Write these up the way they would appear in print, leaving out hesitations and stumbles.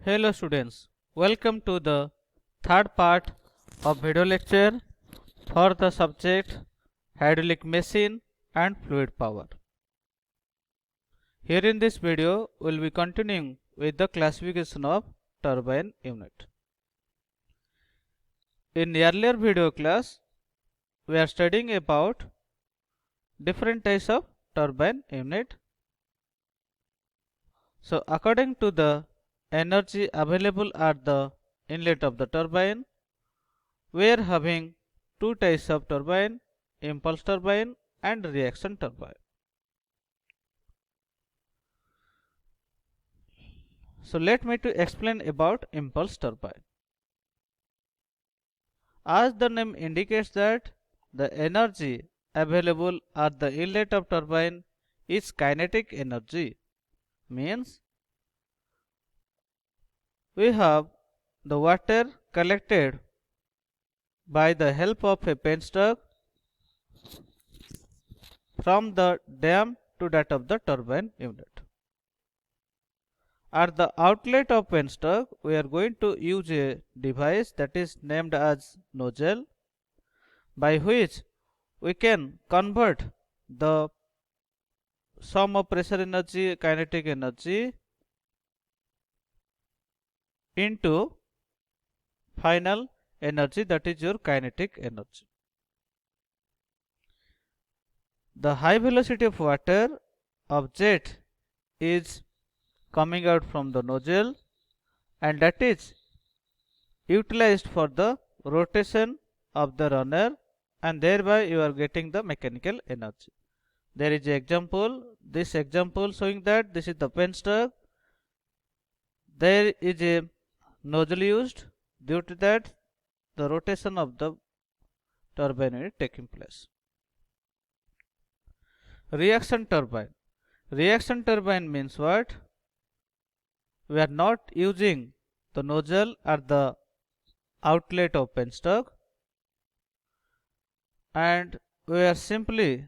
Hello students, welcome to the third part of video lecture for the subject hydraulic machine and fluid power. Here in this video, we will be continuing with the classification of turbine unit. In earlier video class, we are studying about different types of turbine unit. So according to the energy available at the inlet of the turbine, we are having two types of turbine, impulse turbine and reaction turbine. So let me to explain about impulse turbine. As the name indicates that the energy available at the inlet of turbine is kinetic energy, means we have the water collected by the help of a penstock from the dam to that of the turbine unit. At the outlet of penstock, we are going to use a device that is named as nozzle, by which we can convert the sum of pressure energy, kinetic energy into final energy, that is your kinetic energy. The high velocity of water of jet is coming out from the nozzle and that is utilized for the rotation of the runner, and thereby you are getting the mechanical energy. There is an example, this example showing that this is the penstock. There is a nozzle used, due to that the rotation of the turbine is taking place. Reaction turbine. Reaction turbine means what? We are not using the nozzle at the outlet of penstock, and we are simply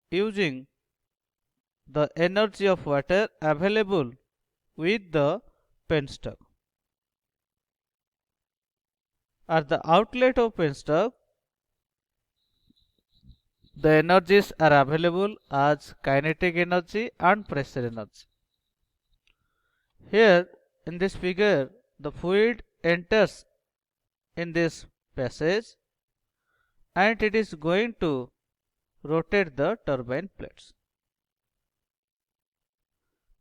using the energy of water available with the penstock. At the outlet of penstock, the energies are available as kinetic energy and pressure energy. Here in this figure, the fluid enters in this passage and it is going to rotate the turbine plates.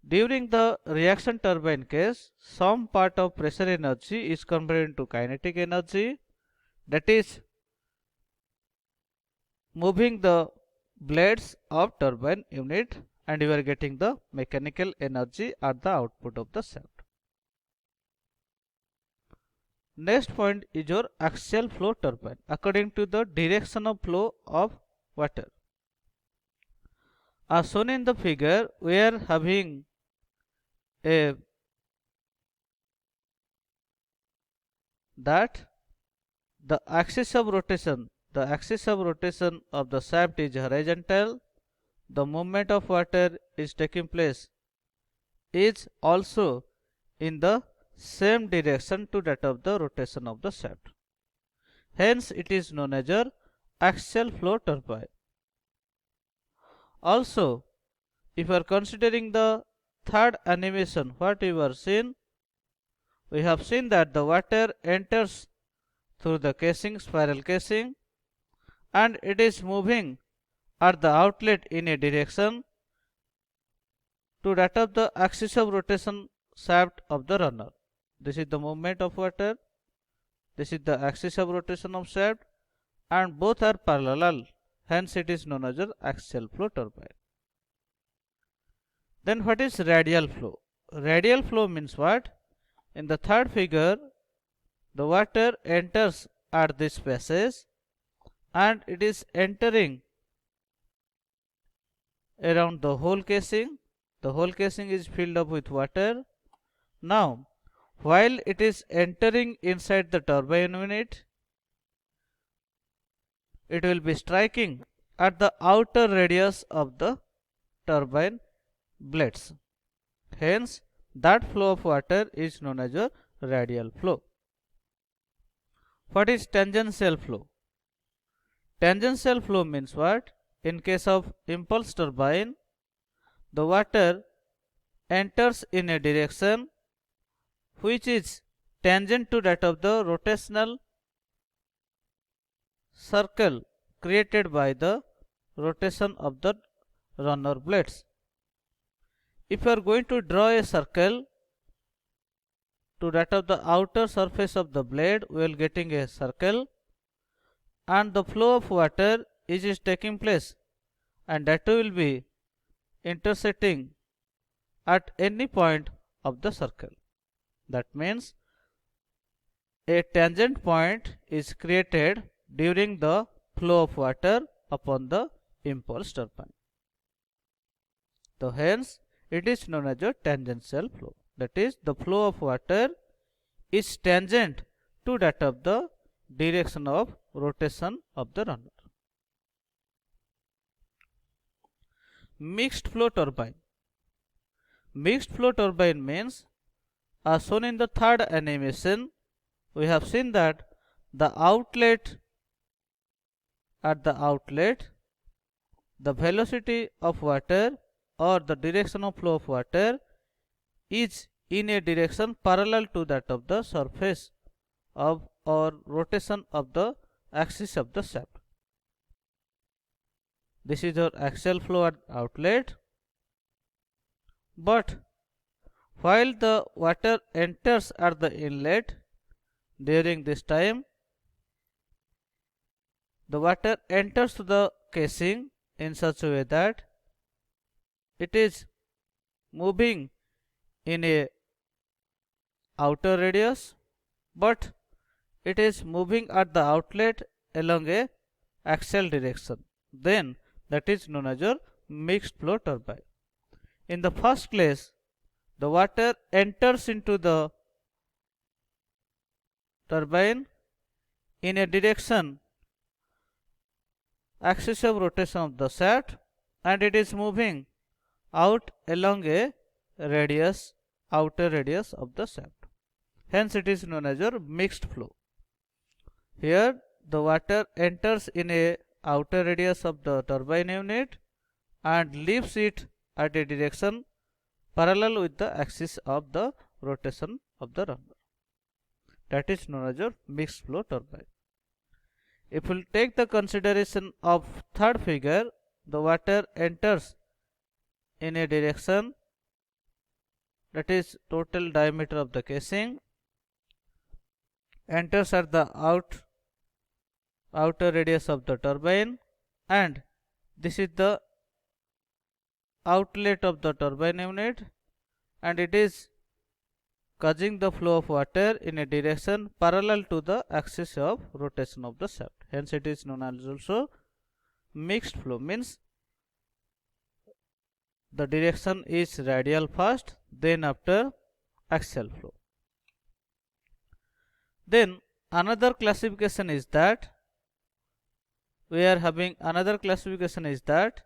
During the reaction turbine case, some part of pressure energy is converted into kinetic energy, that is moving the blades of turbine unit, and you are getting the mechanical energy at the output of the shaft. Next point is your axial flow turbine, according to the direction of flow of water. As shown in the figure, we are having a that the axis of rotation of the shaft is horizontal. The movement of water is taking place is also in the same direction to that of the rotation of the shaft. Hence, it is known as your axial flow turbine. Also, if you are considering the third animation, what we were seen, we have seen that the water enters through the casing, spiral casing, and it is moving at the outlet in a direction to that of the axis of rotation shaft of the runner. This is the movement of water, this is the axis of rotation of shaft, and both are parallel, hence it is known as an axial flow turbine. Then what is radial flow? Radial flow means what? In the third figure, the water enters at this passage and it is entering around the whole casing. The whole casing is filled up with water. Now, while it is entering inside the turbine unit, it will be striking at the outer radius of the turbine blades. Hence, that flow of water is known as your radial flow. What is tangential flow? Tangential flow means what? In case of impulse turbine, the water enters in a direction which is tangent to that of the rotational circle created by the rotation of the runner blades. If you are going to draw a circle to that of the outer surface of the blade, we will getting a circle, and the flow of water is taking place, and that will be intersecting at any point of the circle. That means a tangent point is created during the flow of water upon the impulse turbine. So hence it is known as a tangential flow. That is, the flow of water is tangent to that of the direction of rotation of the runner. Mixed flow turbine. Mixed flow turbine means, as shown in the third animation, we have seen that the outlet, at the outlet, the velocity of water or the direction of flow of water is in a direction parallel to that of the surface of or rotation of the axis of the shaft. This is our axial flow at outlet, but while the water enters at the inlet, during this time the water enters to the casing in such a way that it is moving in a outer radius, but it is moving at the outlet along a axial direction. Then that is known as your mixed flow turbine. In the first place, the water enters into the turbine in a direction axis of rotation of the shaft, and it is moving out along a radius, outer radius of the shaft. Hence it is known as your mixed flow. Here the water enters in a outer radius of the turbine unit and leaves it at a direction parallel with the axis of the rotation of the runner. That is known as your mixed flow turbine. If we take the consideration of third figure, the water enters in a direction, that is total diameter of the casing, enters at the outer radius of the turbine, and this is the outlet of the turbine unit, and it is causing the flow of water in a direction parallel to the axis of rotation of the shaft. Hence it is known as also mixed flow, means the direction is radial first, then after axial flow. Then another classification is that we are having another classification is that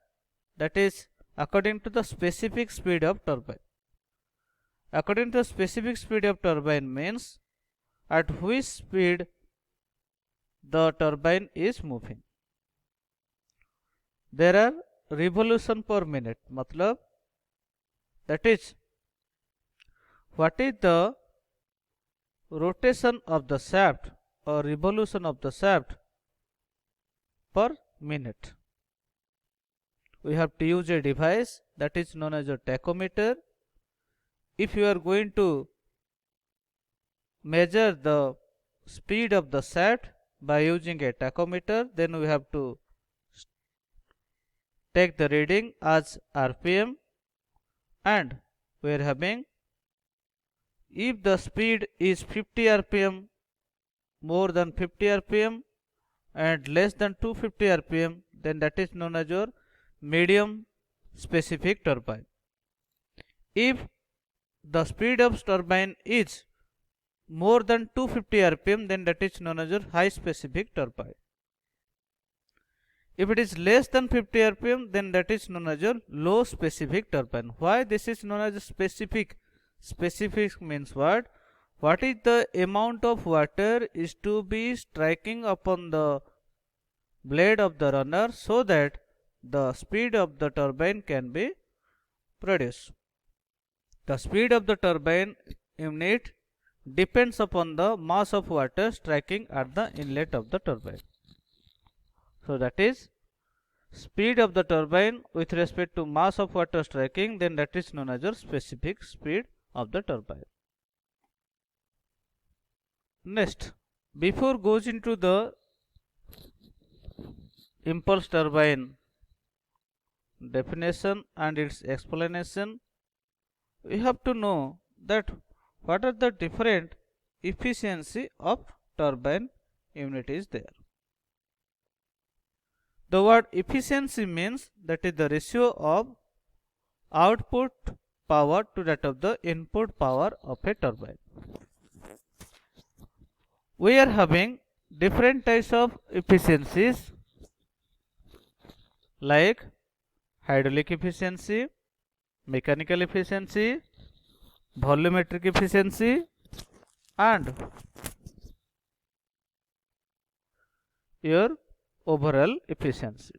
is according to the specific speed of turbine. According to the specific speed of turbine means at which speed the turbine is moving. There are revolution per minute, matlab that is what is the rotation of the shaft or revolution of the shaft per minute. We have to use a device that is known as a tachometer. If you are going to measure the speed of the shaft by using a tachometer, then we have to take the reading as RPM, and we are having, if the speed is 50 RPM, more than 50 RPM and less than 250 RPM, then that is known as your medium specific turbine. If the speed of turbine is more than 250 RPM, then that is known as your high specific turbine. If it is less than 50 RPM, then that is known as your low specific turbine. Why this is known as a specific? Specific means what? What is the amount of water is to be striking upon the blade of the runner so that the speed of the turbine can be produced. The speed of the turbine unit depends upon the mass of water striking at the inlet of the turbine. So that is speed of the turbine with respect to mass of water striking, then that is known as your specific speed of the turbine. Next, before goes into the impulse turbine definition and its explanation, we have to know that what are the different efficiency of turbine unit is there. The word efficiency means that is the ratio of output power to that of the input power of a turbine. We are having different types of efficiencies like hydraulic efficiency, mechanical efficiency, volumetric efficiency and your overall efficiency.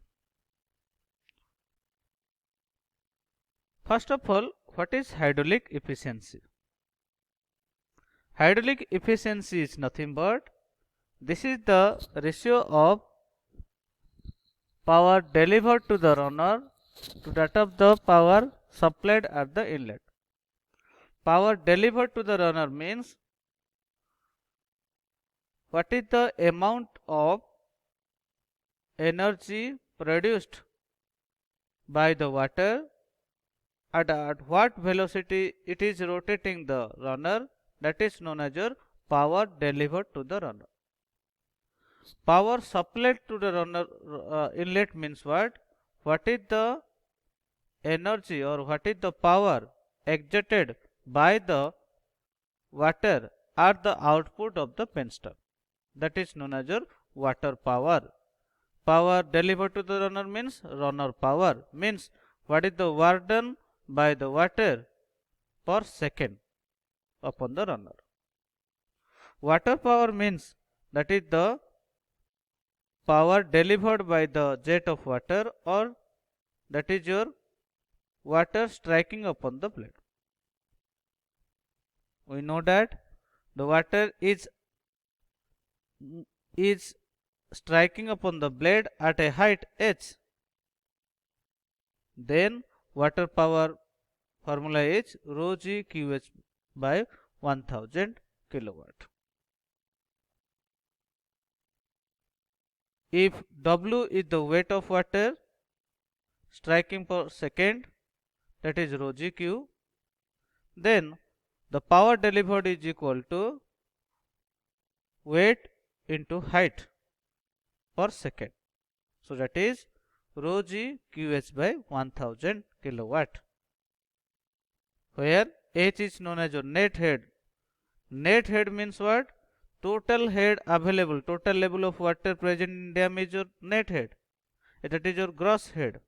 First of all, what is hydraulic efficiency? Hydraulic efficiency is nothing but this is the ratio of power delivered to the runner to that of the power supplied at the inlet. Power delivered to the runner means what is the amount of energy produced by the water at what velocity it is rotating the runner, that is known as your power delivered to the runner. Power supplied to the runner inlet means what? What is the energy or what is the power exerted by the water at the output of the penstock, that is known as your water power. Power delivered to the runner means runner power, means what is the work done by the water per second upon the runner. Water power means that is the power delivered by the jet of water or that is your water striking upon the blade. We know that the water is striking upon the blade at a height h. Then water power formula is rho g QH by 1000 kilowatt. If W is the weight of water striking per second, that is rho g Q, then the power delivered is equal to weight into height per second. So that is rho g QH by 1000 kilowatt, where H is known as your net head. Net head means what? Total head available, total level of water present in dam is your net head, that is your gross head.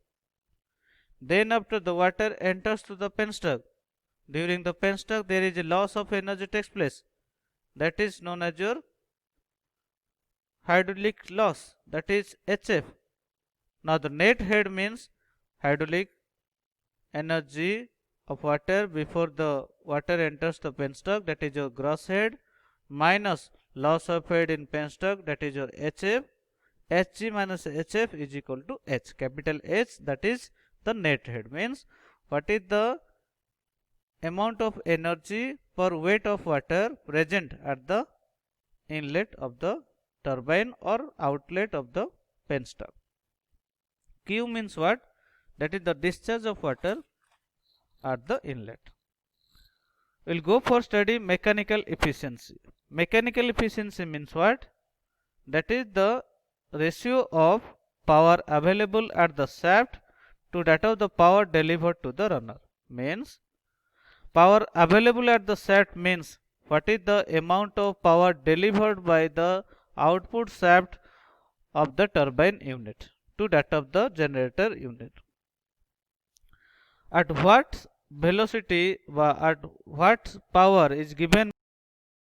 Then after the water enters to the penstock, during the penstock there is a loss of energy takes place, that is known as your hydraulic loss, that is HF. Now the net head means hydraulic energy of water before the water enters the penstock, that is your gross head, minus loss of head in penstock, that is your HF. Hg minus HF is equal to H, capital H, that is the net head, means what is the amount of energy per weight of water present at the inlet of the turbine or outlet of the penstock. Q means what? That is the discharge of water at the inlet. We will go for study mechanical efficiency. Mechanical efficiency means what? That is the ratio of power available at the shaft to that of the power delivered to the runner. Means power available at the shaft means what is the amount of power delivered by the output shaft of the turbine unit to that of the generator unit. At what velocity at what power is given